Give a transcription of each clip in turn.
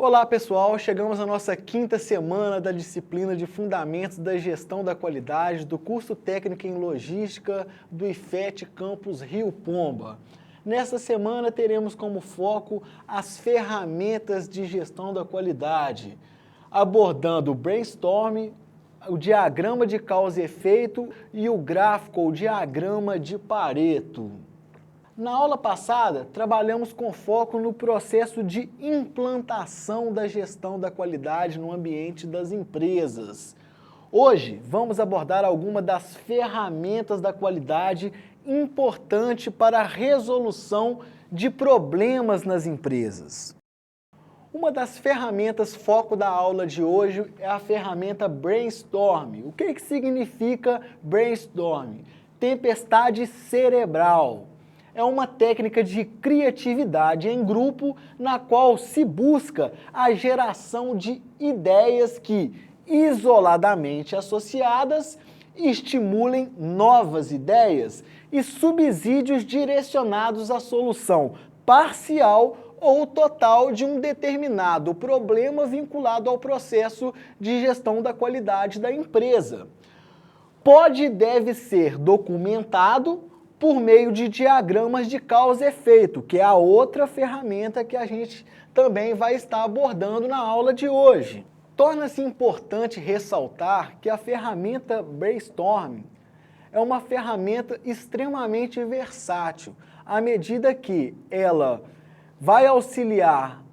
Olá pessoal, chegamos à nossa quinta semana da disciplina de Fundamentos da Gestão da Qualidade do curso técnico em Logística do IFET Campus Rio Pomba. Nesta semana teremos como foco as ferramentas de gestão da qualidade, abordando o brainstorming, o diagrama de causa e efeito e o gráfico ou diagrama de Pareto. Na aula passada, trabalhamos com foco no processo de implantação da gestão da qualidade no ambiente das empresas. Hoje, vamos abordar algumas das ferramentas da qualidade importante para a resolução de problemas nas empresas. Uma das ferramentas foco da aula de hoje é a ferramenta Brainstorm. O que significa Brainstorm? Tempestade cerebral. É uma técnica de criatividade em grupo na qual se busca a geração de ideias que, isoladamente associadas, estimulem novas ideias e subsídios direcionados à solução parcial ou total de um determinado problema vinculado ao processo de gestão da qualidade da empresa. Pode e deve ser documentado por meio de diagramas de causa e efeito, que é a outra ferramenta que a gente também vai estar abordando na aula de hoje. Torna-se importante ressaltar que a ferramenta Brainstorm é uma ferramenta extremamente versátil, à medida que ela vai auxiliar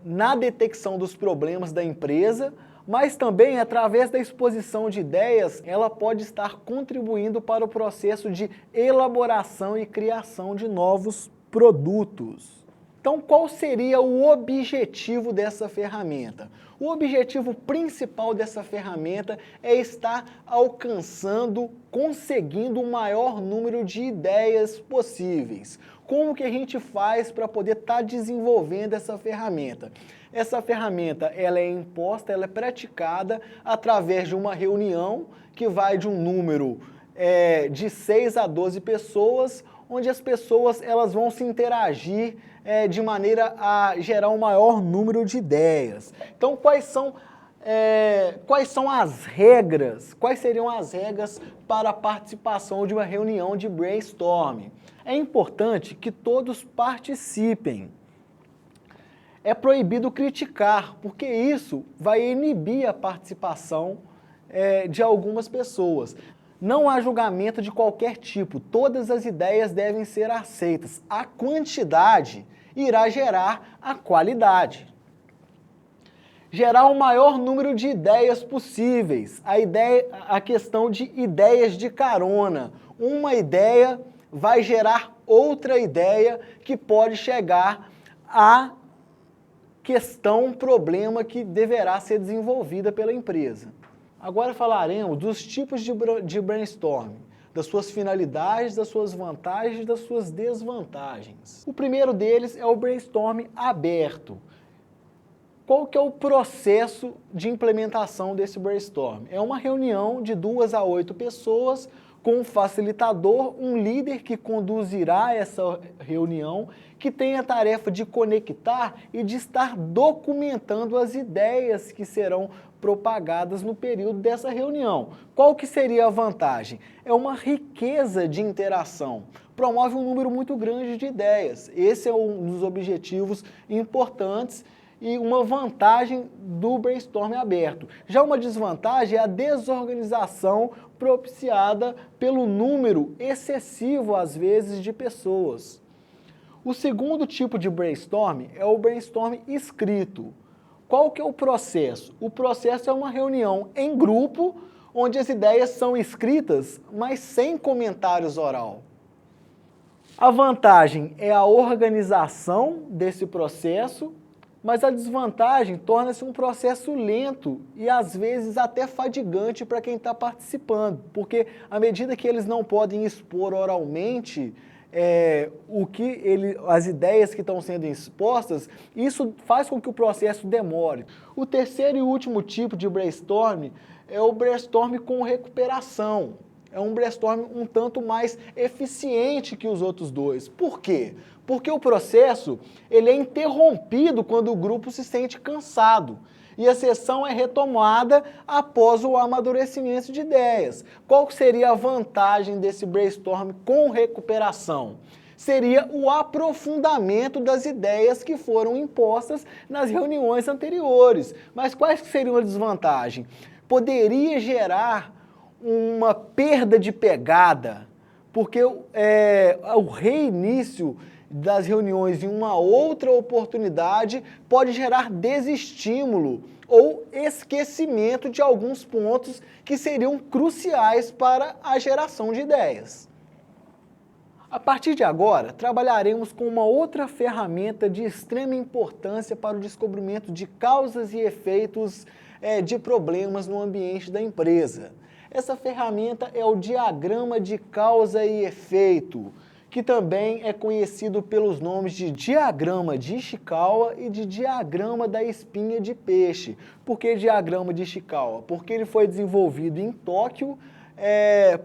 na detecção dos problemas da empresa, mas também, através da exposição de ideias, ela pode estar contribuindo para o processo de elaboração e criação de novos produtos. Então, qual seria o objetivo dessa ferramenta? O objetivo principal dessa ferramenta é estar alcançando, conseguindo o maior número de ideias possíveis. Como que a gente faz para poder estar desenvolvendo essa ferramenta? Essa ferramenta ela é imposta, ela é praticada através de uma reunião que vai de um número de 6 a 12 pessoas, onde as pessoas elas vão se interagir de maneira a gerar um maior número de ideias. Então, quais são as regras? Quais seriam as regras para a participação de uma reunião de brainstorming? É importante que todos participem. É proibido criticar, porque isso vai inibir a participação de algumas pessoas. Não há julgamento de qualquer tipo, todas as ideias devem ser aceitas. A quantidade irá gerar a qualidade. Gerar o maior número de ideias possíveis. A questão de ideias de carona. Uma ideia vai gerar outra ideia que pode chegar a problema que deverá ser desenvolvida pela empresa. Agora falaremos dos tipos de brainstorming, das suas finalidades, das suas vantagens e das suas desvantagens. O primeiro deles é o brainstorming aberto. Qual que é o processo de implementação desse brainstorming? É uma reunião de 2 a 8 pessoas, com um facilitador, um líder que conduzirá essa reunião, que tem a tarefa de conectar e de estar documentando as ideias que serão propagadas no período dessa reunião. Qual que seria a vantagem? É uma riqueza de interação, promove um número muito grande de ideias. Esse é um dos objetivos importantes e uma vantagem do brainstorming aberto. Já uma desvantagem é a desorganização propiciada pelo número excessivo, às vezes, de pessoas. O segundo tipo de brainstorming é o brainstorming escrito. Qual que é o processo? O processo é uma reunião em grupo, onde as ideias são escritas, mas sem comentários oral. A vantagem é a organização desse processo, mas a desvantagem torna-se um processo lento e às vezes até fadigante para quem está participando, porque à medida que eles não podem expor oralmente as ideias que estão sendo expostas, isso faz com que o processo demore. O terceiro e último tipo de brainstorming é o brainstorming com recuperação. é um brainstorming um tanto mais eficiente que os outros dois. Por quê? Porque o processo ele é interrompido quando o grupo se sente cansado. E a sessão é retomada após o amadurecimento de ideias. Qual seria a vantagem desse brainstorm com recuperação? Seria o aprofundamento das ideias que foram impostas nas reuniões anteriores. Mas quais seriam as desvantagens? Poderia gerar uma perda de pegada, porque o reinício das reuniões em uma outra oportunidade pode gerar desestímulo ou esquecimento de alguns pontos que seriam cruciais para a geração de ideias. A partir de agora, trabalharemos com uma outra ferramenta de extrema importância para o descobrimento de causas e efeitos de problemas no ambiente da empresa. Essa ferramenta é o diagrama de causa e efeito, que também é conhecido pelos nomes de diagrama de Ishikawa e de diagrama da espinha de peixe. Por que diagrama de Ishikawa? Porque ele foi desenvolvido em Tóquio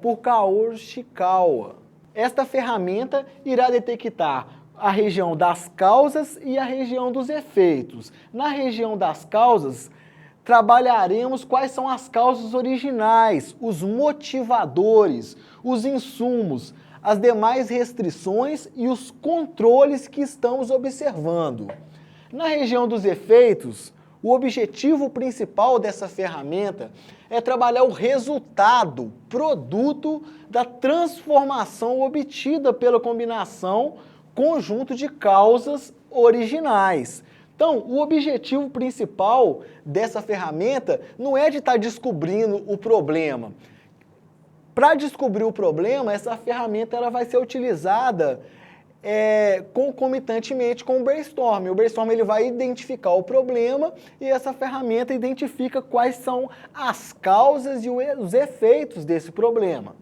por Kaoru Ishikawa. Esta ferramenta irá detectar a região das causas e a região dos efeitos. Na região das causas, trabalharemos quais são as causas originais, os motivadores, os insumos, as demais restrições e os controles que estamos observando. Na região dos efeitos, o objetivo principal dessa ferramenta é trabalhar o resultado, produto da transformação obtida pela combinação conjunto de causas originais. Então, o objetivo principal dessa ferramenta não é de estar descobrindo o problema. Para descobrir o problema, essa ferramenta ela vai ser utilizada concomitantemente com o brainstorm. O brainstorm ele vai identificar o problema e essa ferramenta identifica quais são as causas e os efeitos desse problema.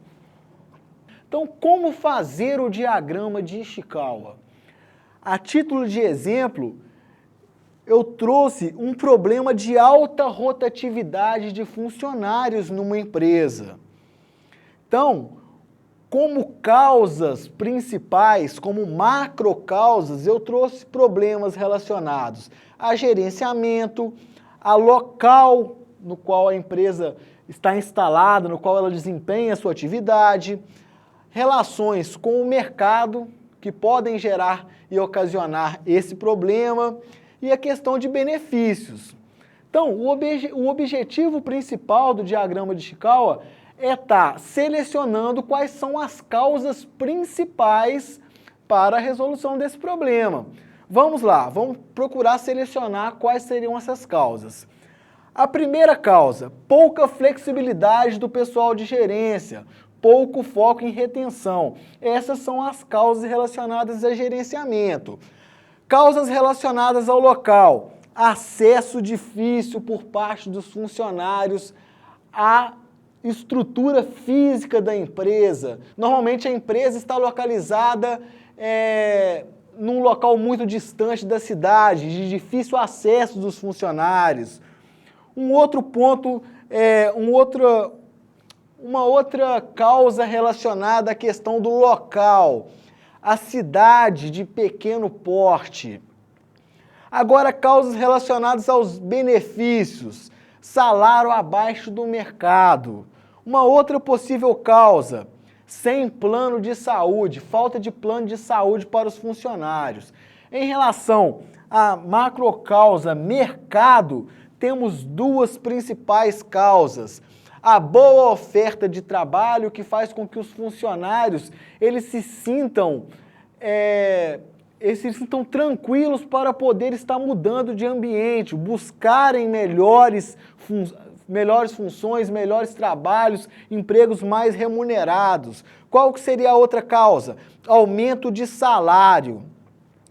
Então, como fazer o diagrama de Ishikawa? A título de exemplo, eu trouxe um problema de alta rotatividade de funcionários numa empresa. Então, como causas principais, como macrocausas, eu trouxe problemas relacionados a gerenciamento, a local no qual a empresa está instalada, no qual ela desempenha a sua atividade, relações com o mercado, que podem gerar e ocasionar esse problema, e a questão de benefícios. Então, o objetivo principal do diagrama de Ishikawa é estar selecionando quais são as causas principais para a resolução desse problema. Vamos lá, vamos procurar selecionar quais seriam essas causas. A primeira causa, pouca flexibilidade do pessoal de gerência, pouco foco em retenção. Essas são as causas relacionadas a gerenciamento. Causas relacionadas ao local, acesso difícil por parte dos funcionários à estrutura física da empresa. Normalmente a empresa está localizada num local muito distante da cidade, de difícil acesso dos funcionários. Um outro ponto, uma outra causa relacionada à questão do local, a cidade de pequeno porte. Agora, causas relacionadas aos benefícios, salário abaixo do mercado. Uma outra possível causa, sem plano de saúde, falta de plano de saúde para os funcionários. Em relação à macrocausa mercado, temos duas principais causas. A boa oferta de trabalho que faz com que os funcionários eles se sintam tranquilos para poder estar mudando de ambiente, buscarem melhores funções, melhores trabalhos, empregos mais remunerados. Qual que seria a outra causa? Aumento de salário.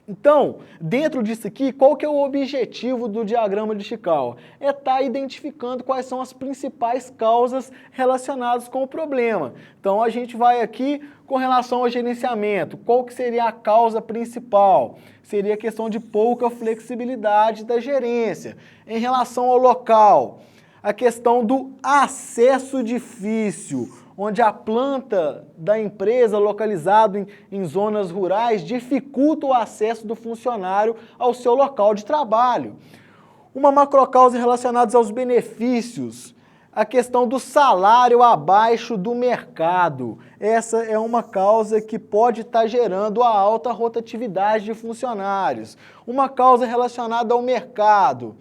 Então, dentro disso aqui, qual que é o objetivo do diagrama de Ishikawa? É estar identificando quais são as principais causas relacionadas com o problema. Então, a gente vai aqui com relação ao gerenciamento. Qual que seria a causa principal? Seria a questão de pouca flexibilidade da gerência. Em relação ao local, a questão do acesso difícil onde a planta da empresa localizada em zonas rurais dificulta o acesso do funcionário ao seu local de trabalho. Uma macrocausa relacionada aos benefícios, a questão do salário abaixo do mercado. Essa é uma causa que pode estar gerando a alta rotatividade de funcionários. Uma causa relacionada ao mercado,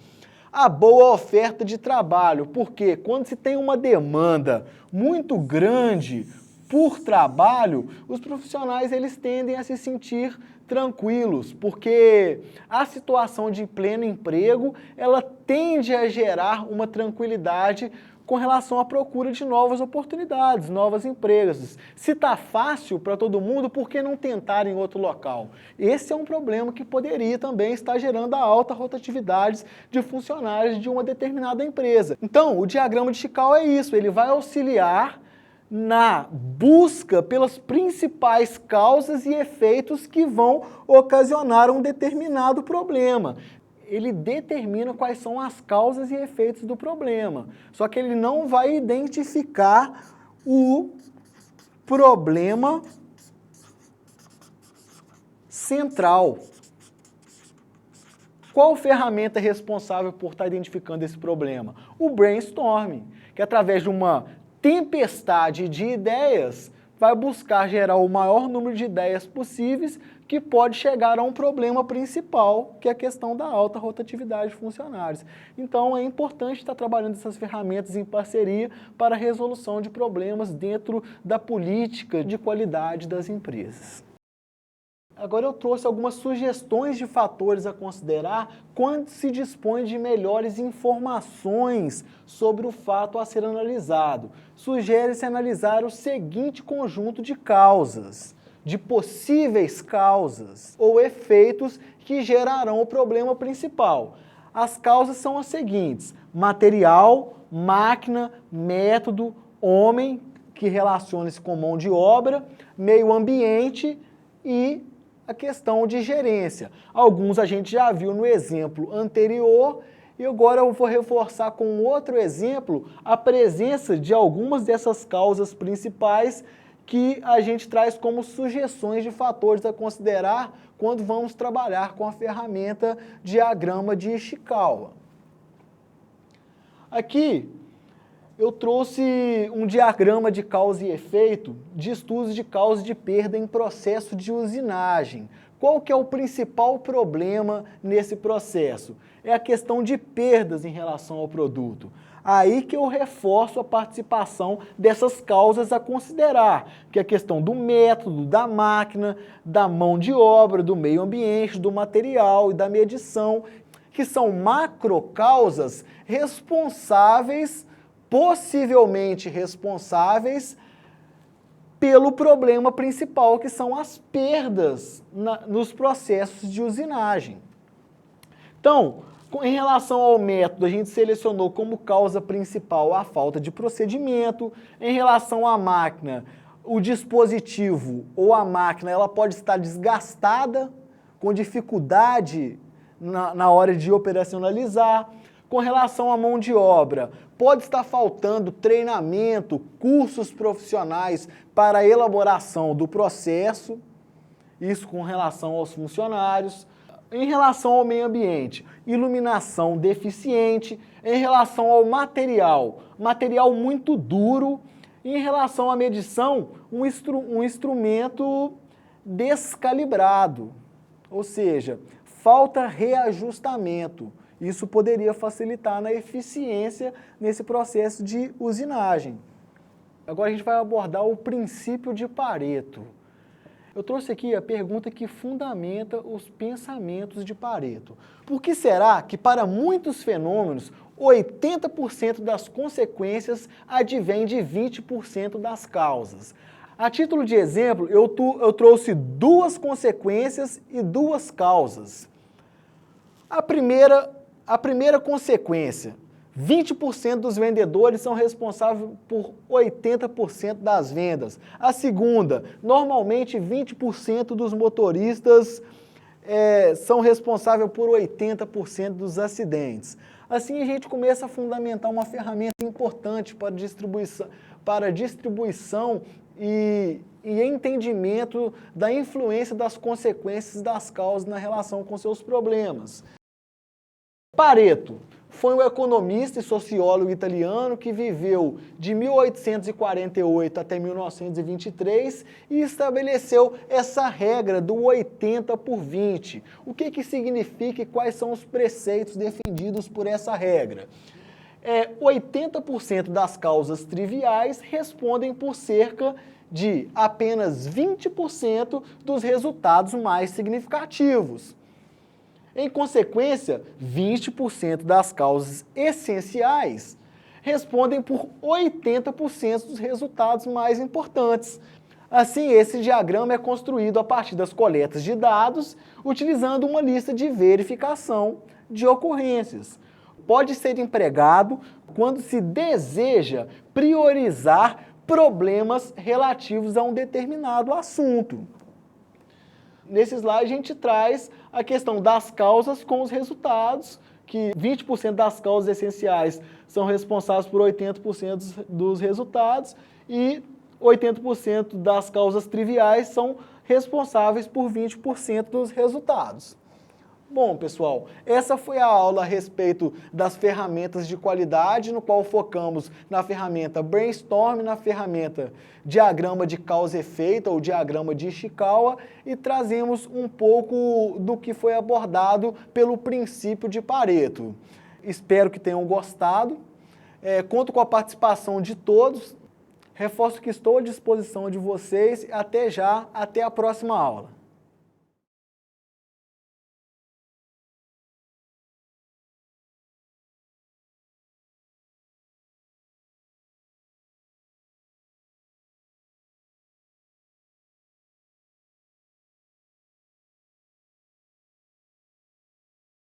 a boa oferta de trabalho, porque quando se tem uma demanda muito grande por trabalho, os profissionais eles tendem a se sentir tranquilos, porque a situação de pleno emprego, ela tende a gerar uma tranquilidade com relação à procura de novas oportunidades, novas empresas. Se está fácil para todo mundo, por que não tentar em outro local? Esse é um problema que poderia também estar gerando a alta rotatividade de funcionários de uma determinada empresa. Então, o diagrama de Chicago é isso, ele vai auxiliar na busca pelas principais causas e efeitos que vão ocasionar um determinado problema. Ele determina quais são as causas e efeitos do problema, só que ele não vai identificar o problema central. Qual ferramenta é responsável por estar identificando esse problema? O brainstorming, que através de uma tempestade de ideias vai buscar gerar o maior número de ideias possíveis que pode chegar a um problema principal, que é a questão da alta rotatividade de funcionários. Então é importante estar trabalhando essas ferramentas em parceria para a resolução de problemas dentro da política de qualidade das empresas. Agora eu trouxe algumas sugestões de fatores a considerar quando se dispõe de melhores informações sobre o fato a ser analisado. Sugere-se analisar o seguinte conjunto de causas, de possíveis causas ou efeitos que gerarão o problema principal. As causas são as seguintes: material, máquina, método, homem, que relaciona-se com mão de obra, meio ambiente e a questão de gerência. Alguns a gente já viu no exemplo anterior e agora eu vou reforçar com outro exemplo a presença de algumas dessas causas principais que a gente traz como sugestões de fatores a considerar quando vamos trabalhar com a ferramenta diagrama de Ishikawa. Aqui eu trouxe um diagrama de causa e efeito de estudos de causa de perda em processo de usinagem. Qual que é o principal problema nesse processo? É a questão de perdas em relação ao produto. Aí que eu reforço a participação dessas causas a considerar, que é a questão do método, da máquina, da mão de obra, do meio ambiente, do material e da medição, que são macrocausas responsáveis, possivelmente responsáveis pelo problema principal, que são as perdas nos processos de usinagem. Então, em relação ao método, a gente selecionou como causa principal a falta de procedimento. Em relação à máquina, o dispositivo ou a máquina ela pode estar desgastada, com dificuldade na hora de operacionalizar. Com relação à mão de obra, pode estar faltando treinamento, cursos profissionais para a elaboração do processo, isso com relação aos funcionários. Em relação ao meio ambiente, iluminação deficiente. Em relação ao material, material muito duro. E em relação à medição, um instrumento descalibrado, ou seja, falta reajustamento. Isso poderia facilitar na eficiência nesse processo de usinagem. Agora a gente vai abordar o princípio de Pareto. Eu trouxe aqui a pergunta que fundamenta os pensamentos de Pareto. Por que será que para muitos fenômenos 80% das consequências advém de 20% das causas? A título de exemplo, eu trouxe duas consequências e duas causas. A primeira consequência, 20% dos vendedores são responsáveis por 80% das vendas. A segunda, normalmente 20% dos motoristas são responsáveis por 80% dos acidentes. Assim a gente começa a fundamentar uma ferramenta importante para distribuição e entendimento da influência das consequências das causas na relação com seus problemas. Pareto foi um economista e sociólogo italiano que viveu de 1848 até 1923 e estabeleceu essa regra do 80 por 20. O que significa e quais são os preceitos defendidos por essa regra? 80% das causas triviais respondem por cerca de apenas 20% dos resultados mais significativos. Em consequência, 20% das causas essenciais respondem por 80% dos resultados mais importantes. Assim, esse diagrama é construído a partir das coletas de dados, utilizando uma lista de verificação de ocorrências. Pode ser empregado quando se deseja priorizar problemas relativos a um determinado assunto. Nesse slide a gente traz a questão das causas com os resultados, que 20% das causas essenciais são responsáveis por 80% dos resultados e 80% das causas triviais são responsáveis por 20% dos resultados. Bom, pessoal, essa foi a aula a respeito das ferramentas de qualidade, no qual focamos na ferramenta Brainstorm, na ferramenta Diagrama de Causa e Efeito, ou Diagrama de Ishikawa, e trazemos um pouco do que foi abordado pelo princípio de Pareto. Espero que tenham gostado. Conto com a participação de todos. Reforço que estou à disposição de vocês. Até já, até a próxima aula.